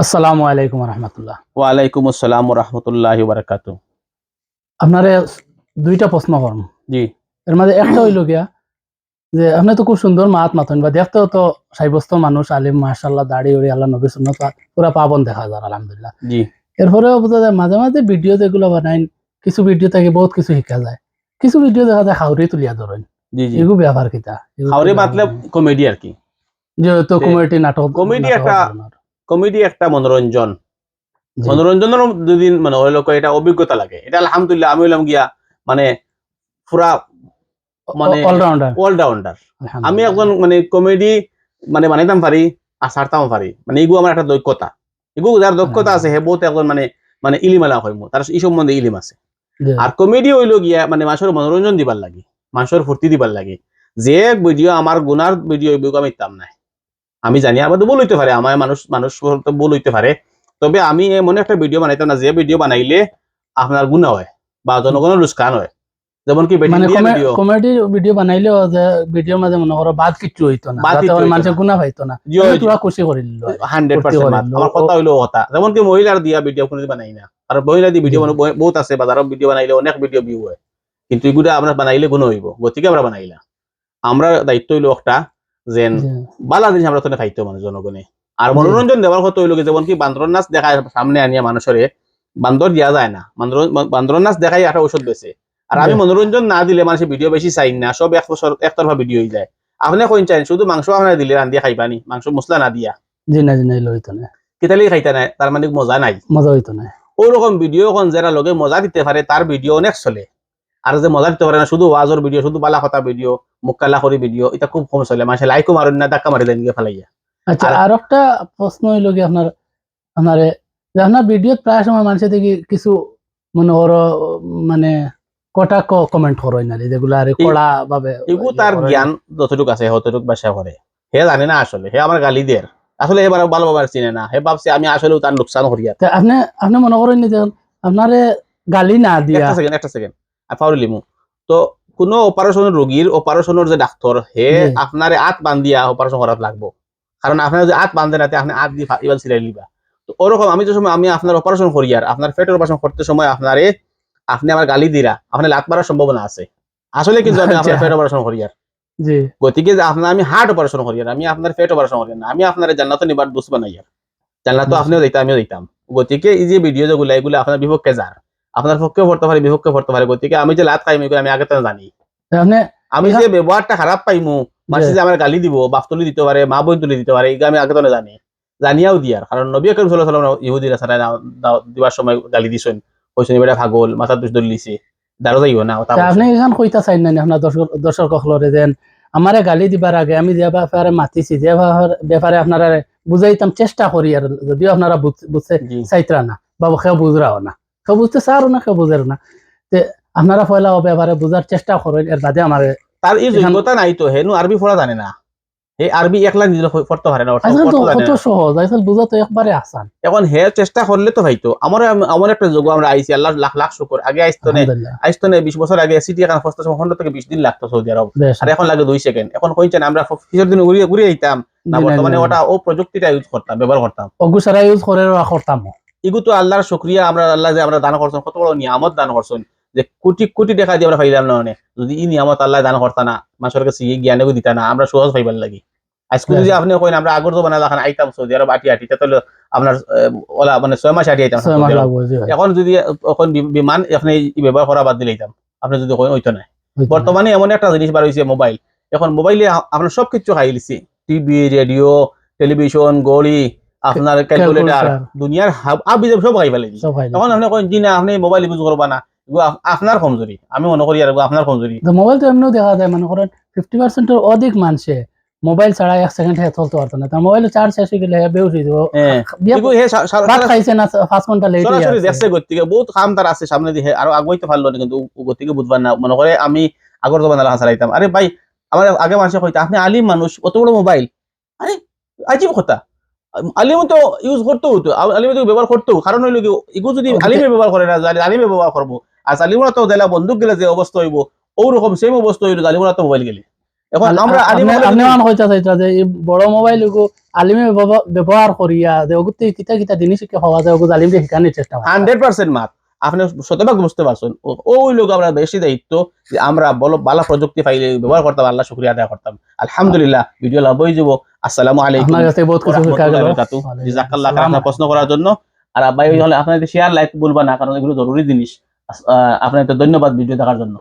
আসসালামু আলাইকুম রহমতুল্লাহ। ওয়ালাইকুম আসসালাম রহমতুল্লাহি বারাকাতু। আপনারে দুইটা প্রশ্ন করুন। জি এর মাঝে একটা হইল গিয়া যে আপনি তো খুব সুন্দর মাত মাতেন বা দেখতেও তো সাব্যস্ত মানুষ, আলিম, মাশাআল্লাহ, দাড়ি উড়ি, আল্লাহ নবী সুন্নত পুরা পাবন দেখা যায় আলহামদুলিল্লাহ। জি এরপরেও বোঝা যায় মাঝে মাঝে ভিডিও যেগুলো বানাইন, কিছু ভিডিও থেকে বহুত কিছু শিখা যায়, কিছু ভিডিও দেখা যায় হাউরি তুলিয়া ধরেন। জি জি এগু ব্যাপার কিতা এগু তো হাওরে ব্যাপার মতলব নাই। কমেডি আর কি। যেহেতু কমেডি নাটক কমেডি নাটক একটা ধরনের। মনোরঞ্জন। জি, মনোরঞ্জনের দুদিন মানে ওই লোক এটা অভিজ্ঞতা লাগে। এটা আলহামদুলিল্লাহ আমি হইলাম গিয়া মানে পুরা মানে অলরাউন্ডার অলরাউন্ডার। আমি এখন আলহামদুলিল্লাহ। মানে কমেডি মানে বানাইতাম পারি আর ছাড়তাম পারি। মানে এগু আমার একটা দক্ষতা। এগু যার দক্ষতা আছে হে আলহামদুলিল্লাহ। বহুত এখন মানে মানে ইলিমালা হইমু। তার এই সম্বন্ধে ইলিম আছে। জি, আর কমেডি হইল গিয়া মানে মানুষের মনোরঞ্জন দিবার লাগে, মানুষের ফুর্তি দিবার লাগে। যে ভিডিও আমার গুনার ভিডিও আমি ইতাম নাই। আমি জানি আমার তো ভুল হইতে পারে, আমার মানুষ তো ভুল হইতে পারে। তবে আমি এমন একটা ভিডিও বানাইতাম না যে ভিডিও বানাইলে আপনার গুণা হয় বা জনগণের লুসকান হয়। যেমন কি বেটিং মানে দিয়া ভিডিও কমেডি ভিডিও বানাইলেও যে ভিডিওর মাঝে মনে করো বাদ কিচ্ছু হইতো না, বা যাতে কিছু করে হইতো মানুষের না। গুণা পাইতো না, এমনি তোরা খুশি করে দিল আর কি, ফুর্তি 100% করে মাত দিল। আমার ও কথা হইলো কথা, যেমন কি মহিলার দিয়া ভিডিও কোনো বানাই না। আর মহিলা দিয়ে জি ভিডিও বহুত আছে, বাজারও ভিডিও বানাইলে অনেক ভিডিও ভিউ হয়, কিন্তু এগুলো আমরা বানাইলে গুণ হইব, গতিকে আমরা বানাইলাম। আমরা দায়িত্ব হইলো একটা যেন জি বালা জিনিস আমরা তো খাইতো মানে জনগণে। আর জি মনোরঞ্জন দেওয়ার কথা হইলো কি, যেমন কি বান্দর নাচ দেখায় সামনে আনিয়া মানুষের বান্দর দিয়া যায় না, বান্দর নাচ দেখাই একটা ঔষধ বেছে। আর জি আমি মনোরঞ্জন না দিলে মানুষের ভিডিও বেশি চাই না, সব একতরফা ভিডিও হয়ে যায়। আপনি কইন চাইন শুধু মাংস আপনার দিলে রান্ধিয়া খাইবানি, মাংস মশলা না দিয়া জি না এলো হইতো না, কেতালি খাইতা নাই, তার মানে মজা নাই। মজা হইতো না। ওরকম ভিডিও এখন যারা লগে মজা দিতে পারে তার ভিডিও অনেক চলে। আর যে মজা দিতে পারে না, শুধু ওয়াজর ভিডিও, শুধু বালা কথা ভিডিও, মুক্কালা করি ভিডিও, এটা খুব কম চলে। মানুষে লাইকও মারেন না, ধাক্কা মারি দেন গিয়ে ফেলাইয়া। আচ্ছা, আর আর একটা প্রশ্ন হইলো কি আপনার, আপনার যে আপনার ভিডিও প্রায় সময় মানুষের থেকে কিছু মনে করো মানে কটাক্ষ কমেন্ট করো না, যেগুলো আর এই কড়া ভাবে এগু ইয়ে তার করে না। জ্ঞান যতটুকু আছে ততটুকু বাসা করে। হে জানে না আসলে, হে আমার গালি দের। আসলে এবার ভালোভাবে চিনে না, হে ভাবছে আমি আসলেও তার লোকসান করি। আর তা আপনি আপনি মনে করেন যে আপনারে গালি না দিয়া। একটা সেকেন্ড ফাউরি লিমু। তো কোনো অপারেশনের রোগীর অপারেশনের যে ডাক্তার হে জি আপনারে আত বান্ধিয়া অপারেশন করার লাগবো। কারণ আপনার যদি আত বান্ধে নাতে আপনি আত দিয়ে এবার সিলাই লিবা। তো ওরকম আমি যে সময় আমি আপনার অপারেশন করি আর আপনার পেটের অপারেশন করতে সময় আপনারে আপনি আমার গালি দিরা, আপনি লাত মারার সম্ভাবনা আছে। আসলে কিন্তু আমি আচ্ছা আপনার পেট অপারেশন করি আর। জি গতিকে যে আপনার আমি হার্ট অপারেশন করি আর, আমি আপনার পেট অপারেশন করি না। আমি আপনার জান্নাত নিবার দোষ বানাই আর। জান্নাত তো আপনিও মাশাআল্লাহ। দিতাম, আমিও দিতাম। গতিকে এই যে ভিডিও যেগুলো এগুলো আপনার বিপক্ষে যার, আপনার পক্ষেও পড়তে পারে, বিপক্ষে পড়তে পারে। গতিকে আমি যে লাত খাইমি এগুলো আমি আগে তো জানি। তা আপনি আমি যে এখান ব্যবহারটা খারাপ পাইমু, যে মানুষ যে আমার গালি দিব, বাপ তুলি দিতে পারে, মা বোন তুলি দিতে পারে, এগুলো আমি আগে তো জানি। জানিয়াও দিয়ার কারণ নবী করিম সাল্লাল্লাহু আলাইহি ওয়াসাল্লাম ইহুদিরা ছাড়া দিবার সময় গালি দিছেন, কইছেন এবারে পাগল, মাথা দুষ দলিছে, দাঁড়ো যাইও না কথা তা আপনি কইছেন। এখান কইতা চাই না আপনার দর্শক হলরে দেন আমারে গালি দিবার আগে আমি যে ব্যাপারে মাতিছি, যে ব্যাপারে আপনারা বুঝাইতাম চেষ্টা করি, আর যদিও আপনারা বুঝতে জি চাইতরা না বা কেউ বুঝরাও না, কেউ বুঝতে চাও না, কেউ বুঝের না, তে আপনারা পয়লা ও ব্যাপারে বুঝার চেষ্টা করেন, এর বাদে আমার তার এই এখান। যোগ্যতা নাই তো, হেনু আরবি পড়া জানে না। হে আরবি একলা নিজে পড়তে পারে না, আজকাল তো পড়তে জানে কত না। সহজ, আজকাল বুঝা তো একবারে আসান। এখন হে চেষ্টা করলে তো হয়তো আমার আমার একটা যোগ আমরা আইসি, আল্লাহ লাখ লাখ শুকর। আগে আলহামদুলিল্লাহ। আইস্তনে 20 বছর আগে সিটি এখন ফস্ট 15 থেকে 20 দিন লাগতো সৌদি আরব। বেশ। আর এখন লাগে 2 সেকেন্ড। এখন কইছেন আমরা কিছুর দিন ঘুরিয়ে ঘুরিয়ে দিতাম না, জি না জি বর্তমানে না জি ওটা ও প্রযুক্তিটা ইউজ করতাম, ব্যবহার করতাম। অগু সারা ইউজ করে করতাম। এগু তো আল্লাহর শুকরিয়া, আমরা আল্লাহ যে আমরা দান করছেন, কত বড় নিয়ামত দান করছেন, যে কোটি কোটি টাকা দিয়ে আমরা পাইলাম না। মানে যদি এই নিয়ামত আল্লাহ দান করতা না, মানুষের কাছে এই জ্ঞানও দিতা না, আমরা সহজ পাইবার লাগি। আজকে বেশ। যদি আপনি কইন আমরা আগর তো বানা দেখান আইতাম সৌদি আরব আটি আটি, তাহলে আপনার ওলা মানে 6 মাস আটি আইতাম 6 মাস সৌদি আরব। লাগবে, জি ভাই। এখন যদি এখন বিমান আপনি ব্যবহার করা বাদ দিলে দিতাম, আপনি যদি কইন হইতো না। হইতো না। বর্তমানে এমন একটা জিনিস বার হইছে মোবাইল। এখন মোবাইলে আপনার সবকিছু খাই লিছি, টিভি, রেডিও, টেলিভিশন, ঘড়ি, আপনার ক্যালকুলেটর, ক্যালকুলেটর দুনিয়ার হাব সব খাই ফেলে দিছে। সব হয় এখন নাকি? আপনি কইন জি না আপনি মোবাইল ইউজ করবা না, এগুলো আপনার কমজোরি। আমি মনে করি আর এগুলো আপনার কমজোরি। তো মোবাইল তো এমনিও দেখা যায়, মনে করেন 50% এর অধিক মানুষে মোবাইল ছাড়া 1 সেকেন্ড চলতে পারতো না, তার মোবাইলে চার্জ শেষ হয়ে গেলে বেহুশ হয়ে যাবো। হ্যাঁ, এগুলো হে ভাত খাইছে না, 5 ঘন্টা লেট হয়ে সরাসরি আছে। দেখছে গতিকে বহুত কাম তার আছে সামনে দিয়ে, আরো আগাইতে পারলো না, কিন্তু গতিকে বুঝবার না। মনে করে আমি আগর জমানা লাগান চালাইতাম। আরে ভাই, আমার আগে মানুষে কইতা আপনি আলিম মানুষ, অত বড় মোবাইল, আরে আজীব কথা। আলিম তো ইউজ করতেও হতো, আলিম তো ব্যবহার করতেও। কারণ হইলো কি, এগুলো যদি ওদিকে আলিমে ব্যবহার করে না, আলিমে ব্যবহার করবো। আর জালিমরা তো জেলা বন্দুক গেলে যে অবস্থা হইব, ওরকম সেম অবস্থা হইলো জালিমরা তো মোবাইল গেলে। এখন আমরা আলিম হলে আপনি যদি- মান হইতা চাইতা যে এই বড় মোবাইল গো আলিমে ব্যবহার করিয়া যে ওগুতে কিতা কিতা জিনিস কি হওয়া যায় ওগু আলিমকে শিখানোর চেষ্টা করে 100% মাত আপনি শতভাগ বুঝতে পারছেন ওই লোক আমরা বেশি দায়িত্ব যে আমরা বলো ভালো প্রযুক্তি পাইলে ব্যবহার করতাম আল্লাহ শুকরিয়া আদায় করতাম আলহামদুলিল্লাহ ভিডিও লাভ হয়ে যাব আসসালামু আলাইকুম আপনার কাছে বহুত কিছু শেখা গেল জাজাকাল্লাহ খাইর আপনার প্রশ্ন করার জন্য আর আব্বাই হলে আপনাদের শেয়ার লাইক বলবা না কারণ এগুলো জরুরি জিনিস আপনাদের ধন্যবাদ ভিডিও দেখার জন্য